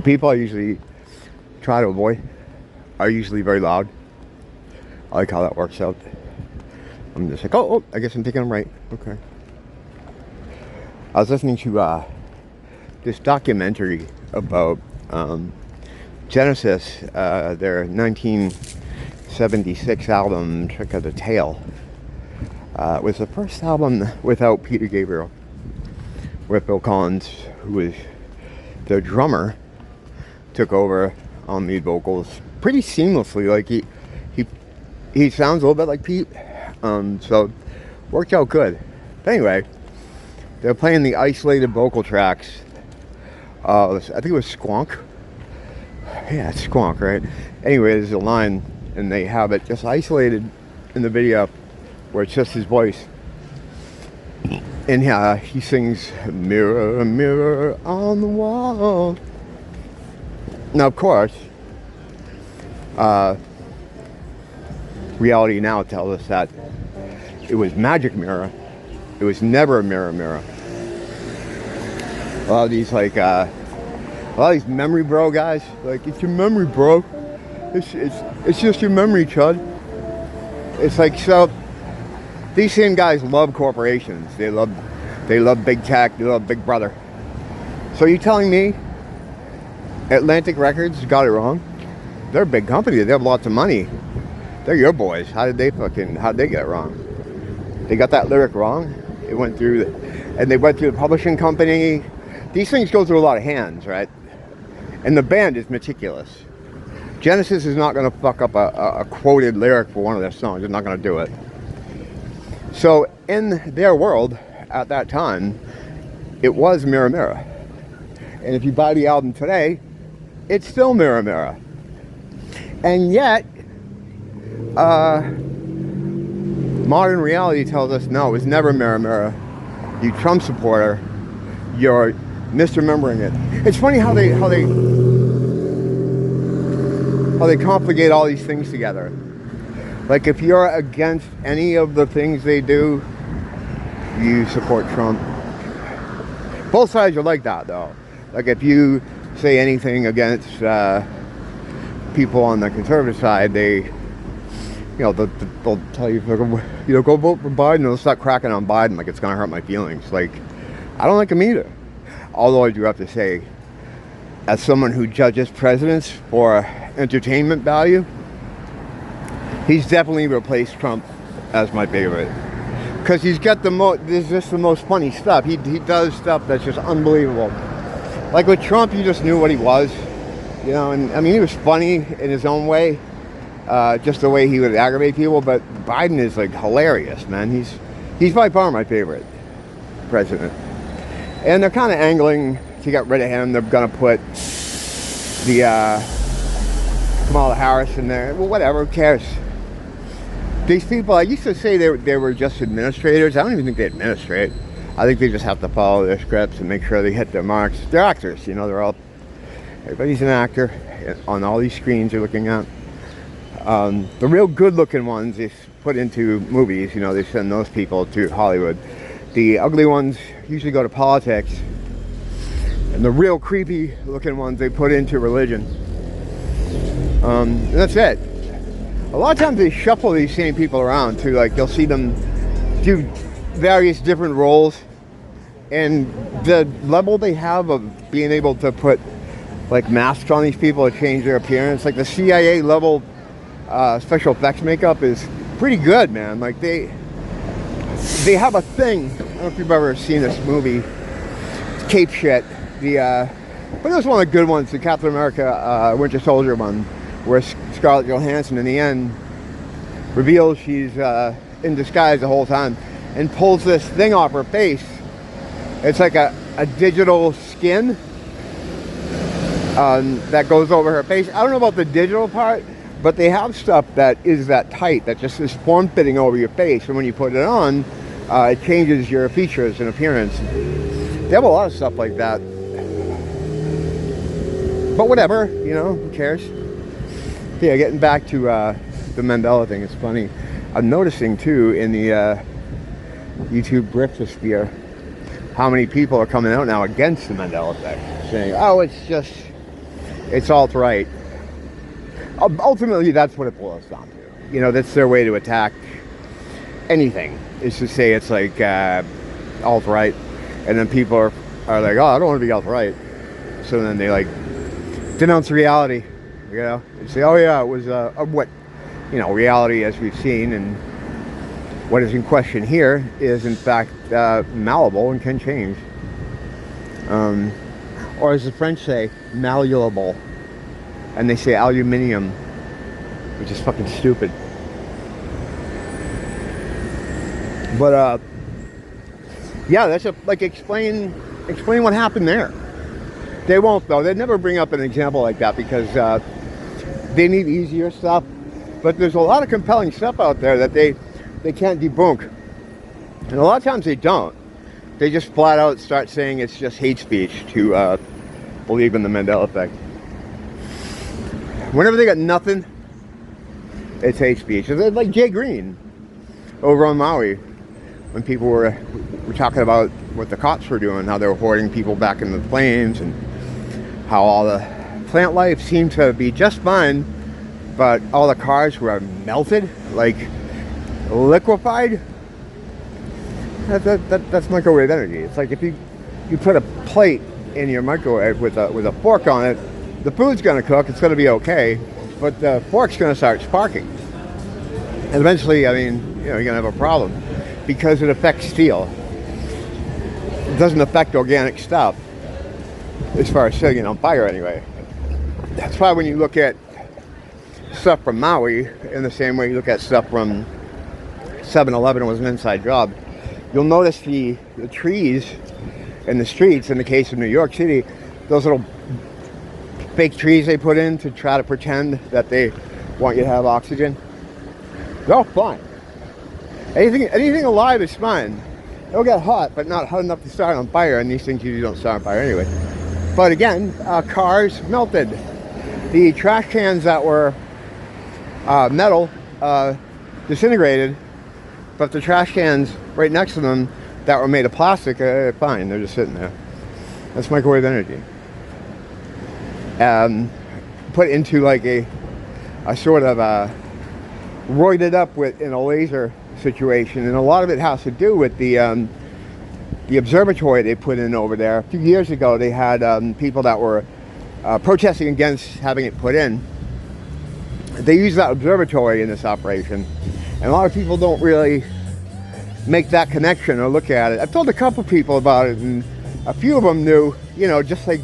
The people I usually try to avoid are usually very loud. I like how that works out. I'm just like, oh, I guess I'm thinking I'm right. Okay. I was listening to this documentary about Genesis, their 1976 album, Trick of the Tail. It was the first album without Peter Gabriel, with Bill Collins, who was the drummer, took over on lead vocals pretty seamlessly. Like he sounds a little bit like Pete, so worked out good. But anyway, they're playing the isolated vocal tracks. I think it was Squonk. Yeah, it's Squonk, right? Anyway, there's a line, and they have it just isolated in the video, where it's just his voice. And he sings, "Mirror, mirror on the wall." Now, of course, reality now tells us that it was Magic Mirror. It was never a mirror, mirror. A lot of these, like, a lot of these memory bro guys, like, it's your memory, bro. It's just your memory, chud. It's like, so these same guys love corporations. They love big tech. They love Big Brother. So you telling me Atlantic Records got it wrong? They're a big company. They have lots of money. They're your boys. How did they get it wrong? They got that lyric wrong. It went through, and they went through the publishing company. These things go through a lot of hands, right? And the band is meticulous. Genesis is not going to fuck up a quoted lyric for one of their songs. They're not going to do it. So in their world at that time, it was Mirror Mirror. And if you buy the album today, it's still Mirror Mirror. And yet, modern reality tells us, no, it was never Mirror Mirror. You Trump supporter, you're misremembering it. It's funny how they complicate all these things together. Like, if you're against any of the things they do, you support Trump. Both sides are like that, though. Like, if you say anything against people on the conservative side, they'll tell you, go vote for Biden. They'll start cracking on Biden like it's gonna hurt my feelings. Like, I don't like him either. Although I do have to say, as someone who judges presidents for entertainment value, he's definitely replaced Trump as my favorite. Because he's got there's just the most funny stuff. He does stuff that's just unbelievable. Like with Trump, you just knew what he was. And I mean, he was funny in his own way. Just the way he would aggravate people. But Biden is, like, hilarious, man. He's by far my favorite president. And they're kind of angling to get rid of him. They're going to put the Kamala Harris in there. Well, whatever, who cares? These people, I used to say they were just administrators. I don't even think they administrate. I think they just have to follow their scripts and make sure they hit their marks. They're actors, everybody's an actor on all these screens you're looking at. The real good-looking ones is put into movies. They send those people to Hollywood. The ugly ones usually go to politics. And the real creepy-looking ones they put into religion. And that's it. A lot of times they shuffle these same people around too. Like, you'll see them do various different roles, and the level they have of being able to put, like, masks on these people to change their appearance, like the CIA level special effects makeup is pretty good, man. Like, they have a thing. I don't know if you've ever seen this movie. It's Cape Shit. But it was one of the good ones, the Captain America Winter Soldier one, where Scarlett Johansson in the end reveals she's in disguise the whole time and pulls this thing off her face. It's like a digital skin that goes over her face. I don't know about the digital part, but they have stuff that is that tight, that just is form-fitting over your face, and when you put it on, it changes your features and appearance. They have a lot of stuff like that. But whatever, who cares? Yeah, getting back to the Mandela thing, it's funny. I'm noticing, too, in the YouTube griftosphere, how many people are coming out now against the Mandela effect, saying, oh, it's just It's alt-right. Ultimately, that's what it boils down to. You know, that's their way to attack anything, is to say it's like alt-right, and then people are like, oh, I don't want to be alt-right. So then they like denounce reality, you know, and say, oh yeah, it was what, you know, reality as we've seen, and what is in question here is in fact malleable and can change. Or as the French say, malleable. And they say aluminium, which is fucking stupid. But yeah, that's like explain what happened there. They won't though. They'd never bring up an example like that because they need easier stuff. But there's a lot of compelling stuff out there that they can't debunk. And a lot of times they don't. They just flat out start saying it's just hate speech to believe in the Mandela effect. Whenever they got nothing, it's hate speech. It's like Jay Green over on Maui, when people were talking about what the cops were doing, how they were hoarding people back in the flames, and how all the plant life seemed to be just fine, but all the cars were melted, like liquefied. That's microwave energy. It's like if you put a plate in your microwave with a fork on it, the food's going to cook, it's going to be okay, but the fork's going to start sparking. And eventually, I mean, you know, you're going to have a problem because it affects steel. It doesn't affect organic stuff, as far as setting it on fire anyway. That's why when you look at stuff from Maui, in the same way you look at stuff from 7-Eleven, was an inside job, you'll notice the trees in the streets, in the case of New York City, those little fake trees they put in to try to pretend that they want you to have oxygen. They're all fine. Anything alive is fine. It'll get hot, but not hot enough to start on fire, and these things usually don't start on fire anyway. But again, cars melted. The trash cans that were metal disintegrated, but the trash cans right next to them that were made of plastic, fine, they're just sitting there. That's microwave energy. Put into like a sort of roided up in a laser situation, and a lot of it has to do with the observatory they put in over there. A few years ago, they had people that were protesting against having it put in. They used that observatory in this operation, and a lot of people don't really make that connection or look at it. I've told a couple people about it, and a few of them knew, you know, just like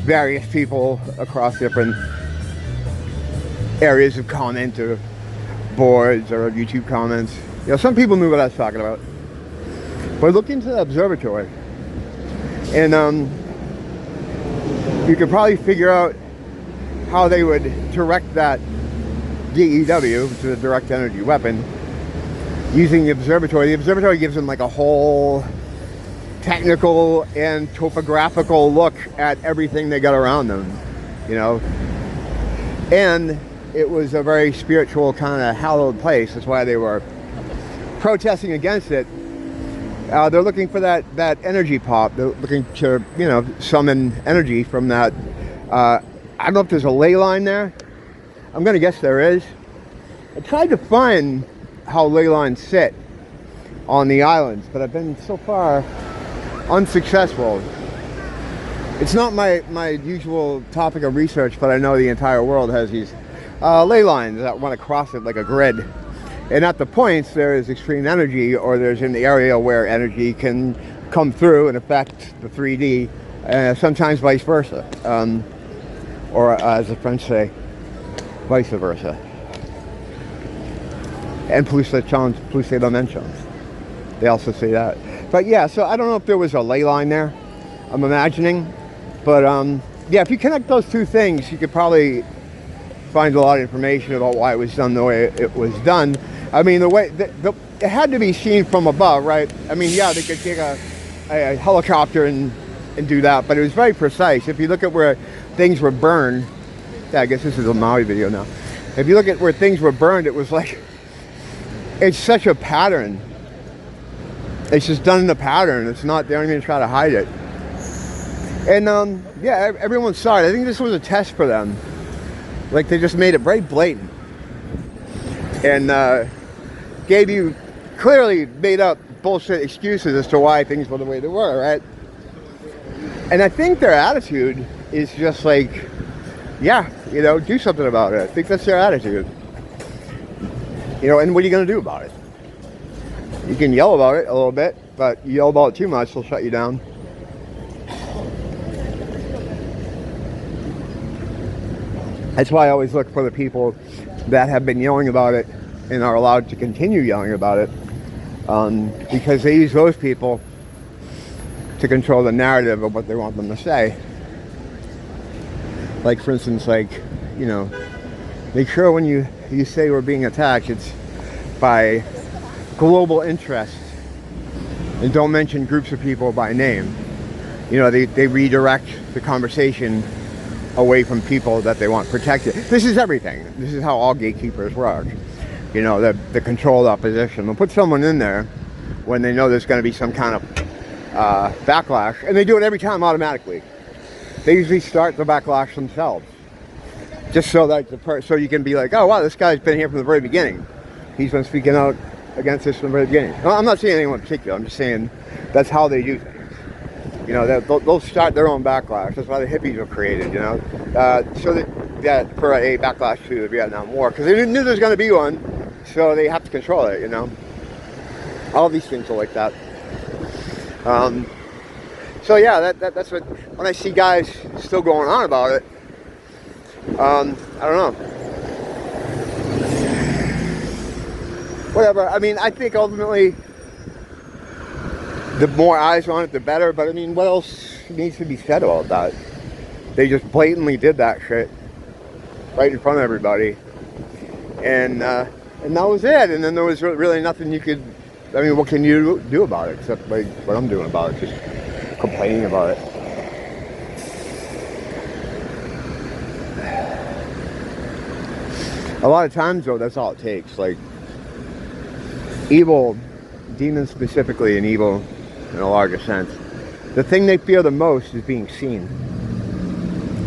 various people across different areas of comment or boards or YouTube comments. You know, some people knew what I was talking about. But look into the observatory, and you could probably figure out how they would direct that DEW, which is a direct energy weapon, using the observatory. The observatory gives them like a whole technical and topographical look at everything they got around them, you know. And it was a very spiritual kind of hallowed place. That's why they were protesting against it. They're looking for that energy pop. They're looking to, you know, summon energy from that. I don't know if there's a ley line there. I'm going to guess there is. I tried to find how ley lines sit on the islands, but I've been so far unsuccessful. It's not my usual topic of research, but I know the entire world has these ley lines that run across it like a grid. And at the points, there is extreme energy, or there's an area where energy can come through and affect the 3D, sometimes vice versa. Or as the French say, vice versa. And plus les dimensions. They also say that. But yeah, so I don't know if there was a ley line there. I'm imagining. But yeah, if you connect those two things, you could probably find a lot of information about why it was done the way it was done. I mean, the way it had to be seen from above, right? I mean, yeah, they could take a helicopter and do that, but it was very precise. If you look at where things were burned, yeah, I guess this is a Maui video now. If you look at where things were burned, it was like, it's such a pattern. It's just done in a pattern. It's not, they don't even try to hide it. And yeah, everyone saw it. I think this was a test for them. Like, they just made it very blatant. And gave you clearly made up bullshit excuses as to why things were the way they were, right? And I think their attitude is just like, yeah, you know, do something about it. I think that's their attitude. You know, and what are you going to do about it? You can yell about it a little bit, but you yell about it too much, they'll shut you down. That's why I always look for the people that have been yelling about it and are allowed to continue yelling about it, because they use those people to control the narrative of what they want them to say. Like, for instance, like, you know, make sure when you say we're being attacked, it's by global interests, and don't mention groups of people by name. You know, they redirect the conversation away from people that they want protected. This is everything. This is how all gatekeepers work. You know, the controlled opposition. They'll put someone in there when they know there's going to be some kind of backlash, and they do it every time automatically. They usually start the backlash themselves, just so that so you can be like, oh wow, this guy's been here from the very beginning. He's been speaking out against this from the very beginning. No, I'm not saying anyone in particular. I'm just saying that's how they do things. You know, they'll start their own backlash. That's why the hippies were created, you know, so that for a backlash to the Vietnam War, because they knew there was going to be one, so they have to control it, you know. All these things are like that. So yeah, that's what, when I see guys still going on about it, I don't know. Whatever. I mean, I think ultimately, the more eyes on it, the better. But I mean, what else needs to be said about that? They just blatantly did that shit right in front of everybody, and that was it. And then there was really nothing you could. I mean, what can you do about it except like what I'm doing about it, just complaining about it. A lot of times, though, that's all it takes. Like, evil, demons specifically, and evil in a larger sense, the thing they fear the most is being seen.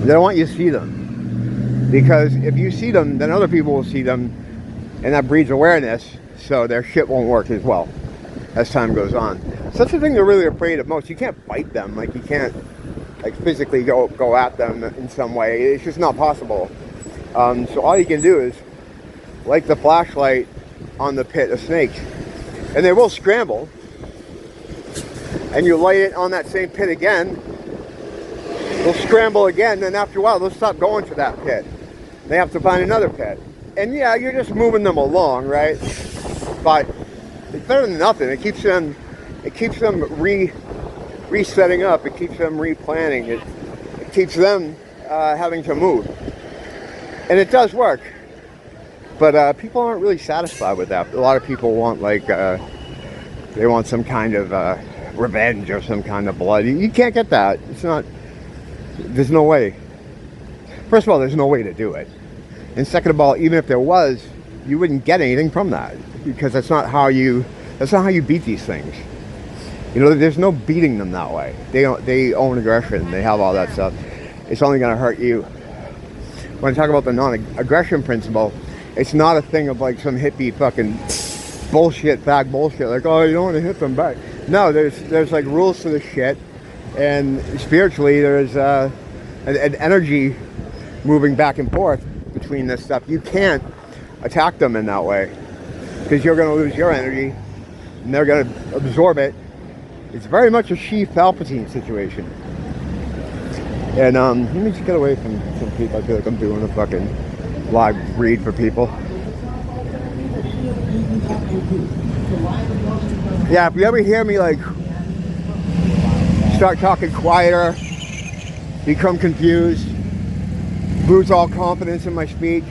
They don't want you to see them, because if you see them, then other people will see them, and that breeds awareness, so their shit won't work as well as time goes on. So that's the thing they're really afraid of most. You can't fight them, like you can't like physically go at them in some way. It's just not possible. So all you can do is light the flashlight on the pit of snakes, and they will scramble, and you light it on that same pit again, they'll scramble again, and after a while they'll stop going to that pit. They have to find another pit. And yeah, you're just moving them along, right? But it's better than nothing. It keeps them resetting up, it keeps them replanning, it keeps them having to move. And it does work. But people aren't really satisfied with that. A lot of people want, like, they want some kind of revenge or some kind of blood. You can't get that. It's not, there's no way. First of all, there's no way to do it. And second of all, even if there was, you wouldn't get anything from that, because that's not how you beat these things. You know, there's no beating them that way. They own aggression. They have all that stuff. It's only going to hurt you. When I talk about the non-aggression principle, it's not a thing of like some hippie fucking bullshit, fag bullshit, like, oh, you don't want to hit them back. No, there's like rules to the shit, and spiritually there's an energy moving back and forth between this stuff. You can't attack them in that way, because you're going to lose your energy, and they're going to absorb it. It's very much a She-Palpatine situation. And let me just get away from some people. I feel like I'm doing a fucking live read for people. Yeah, if you ever hear me like start talking quieter, become confused, lose all confidence in my speech,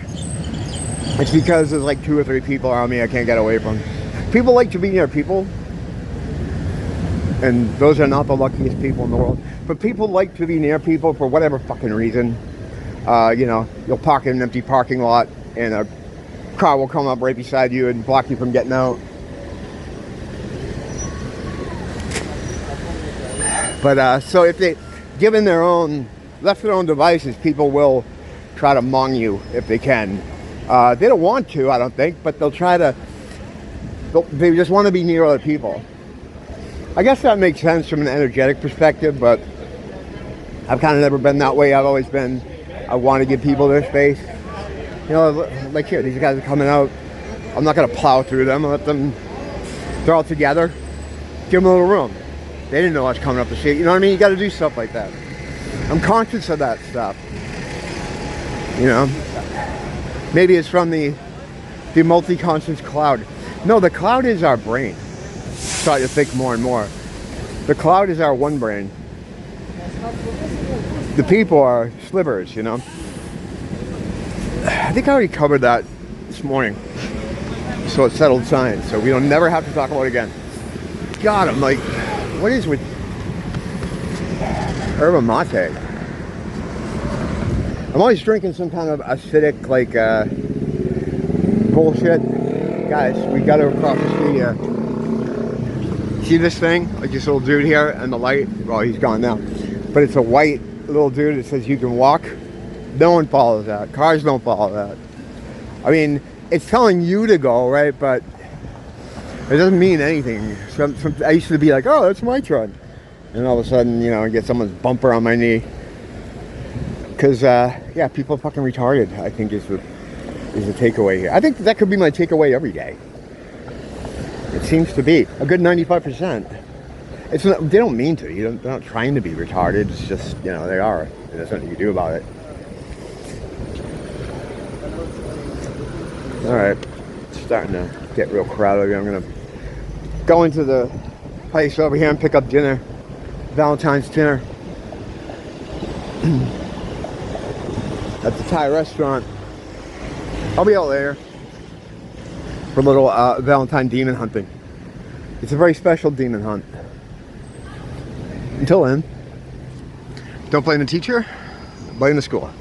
it's because there's like 2 or 3 people around me I can't get away from. People like to be near people, and those are not the luckiest people in the world. But people like to be near people for whatever fucking reason. You know, you'll park in an empty parking lot, and a car will come up right beside you and block you from getting out. But so if given left to their own devices, people will try to mong you if they can. They don't want to, I don't think, but they'll try to. They just want to be near other people. I guess that makes sense from an energetic perspective, but I've kind of never been that way. I've always been, I want to give people their space. You know, like here, these guys are coming out. I'm not going to plow through them. I'll let them, they're all together. Give them a little room. They didn't know I was coming up the street. You know what I mean? You got to do stuff like that. I'm conscious of that stuff. You know? Maybe it's from the multi-conscious cloud. No, the cloud is our brain. Starting to think more and more. The cloud is our one brain. The people are slivers, you know? I think I already covered that this morning. So it's settled science. So we don't never have to talk about it again. God, I'm like, what is with yerba mate? I'm always drinking some kind of acidic, like, bullshit. Guys, we got to cross the street here. See this thing? Like this little dude here and the light? Well, he's gone now. But it's a white little dude that says you can walk. No one follows that. Cars don't follow that. I mean, it's telling you to go, right? But it doesn't mean anything. I used to be like, oh, that's my truck. And all of a sudden, you know, I get someone's bumper on my knee. Because, yeah, people are fucking retarded, I think is the takeaway here. I think that could be my takeaway every day. It seems to be a good 95%. It's not, they don't mean to. They're not trying to be retarded. It's just, you know, they are. And there's nothing you can do about it. All right, it's starting to get real crowded. I'm gonna go into the place over here and pick up dinner, Valentine's dinner, at the Thai restaurant. I'll be out later for a little Valentine demon hunting. It's a very special demon hunt. Until then, don't blame the teacher, blame the school.